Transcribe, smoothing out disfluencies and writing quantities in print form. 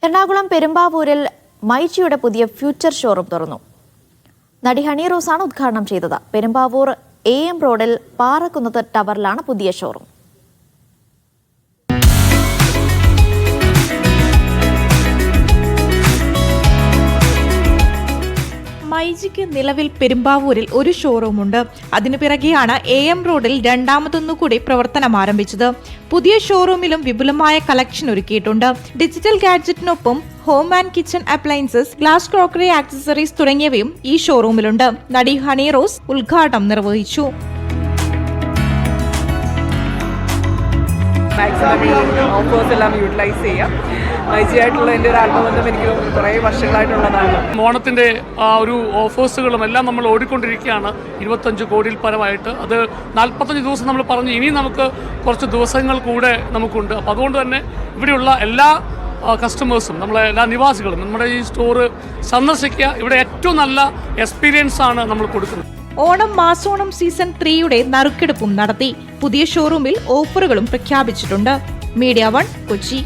എറണാകുളം പെരുമ്പാവൂരിൽ മൈജിയുടെ പുതിയ future showroom തുറന്നു. നടി ഹണി റോസാണ് ഉദ്ഘാടനം ചെയ്തത്. പെരുമ്പാവൂർ AM റോഡിൽ പാറക്കുന്നത്ത് ടവറിലാണ് പുതിയ ഷോറൂം. മൈജിക്ക് നിലവിൽ പെരുമ്പാവൂരിൽ ഒരു ഷോറൂമുണ്ട്. അതിനു പിറകെയാണ് AM റോഡിൽ രണ്ടാമതൊന്നുകൂടി പ്രവർത്തനം ആരംഭിച്ചത്. പുതിയ ഷോറൂമിലും വിപുലമായ കളക്ഷൻ ഒരുക്കിയിട്ടുണ്ട്. ഡിജിറ്റൽ ഗാഡ്ജറ്റിനൊപ്പം home and kitchen appliances, glass crockery, accessories തുടങ്ങിയവയും ഈ ഷോറൂമിലുണ്ട്. നടി ഹണി റോസ് ഉദ്ഘാടനം നിർവഹിച്ചു. മാക്സിമം ഈ ഓഫേഴ്സ് എല്ലാം യൂട്ടിലൈസ് ചെയ്യാം. മൈജിയായിട്ടുള്ള എൻ്റെ ഒരു ആത്മബന്ധം എനിക്ക് കുറേ വർഷങ്ങളായിട്ടുള്ളതാണ്. ഓണത്തിൻ്റെ ഒരു ഓഫേഴ്സുകളും എല്ലാം നമ്മൾ ഓടിക്കൊണ്ടിരിക്കുകയാണ്. 25 കോടിയിൽ പരമായിട്ട്. അത് 45 ദിവസം നമ്മൾ പറഞ്ഞു. ഇനിയും നമുക്ക് കുറച്ച് ദിവസങ്ങൾ കൂടെ നമുക്കുണ്ട്. അപ്പോൾ അതുകൊണ്ട് തന്നെ ഇവിടെയുള്ള എല്ലാ കസ്റ്റമേഴ്സും, നമ്മളെ എല്ലാ നിവാസികളും നമ്മുടെ ഈ സ്റ്റോറ് സന്ദർശിക്കുക. ഇവിടെ ഏറ്റവും നല്ല എക്സ്പീരിയൻസ് ആണ് നമ്മൾ കൊടുക്കുന്നത്. ഓണം മാസോണം സീസൺ 3യുടെ നറുക്കെടുപ്പും നടത്തി. പുതിയ ഷോറൂമിൽ ഓഫറുകളും പ്രഖ്യാപിച്ചിട്ടുണ്ട്. മീഡിയ 1 കൊച്ചി.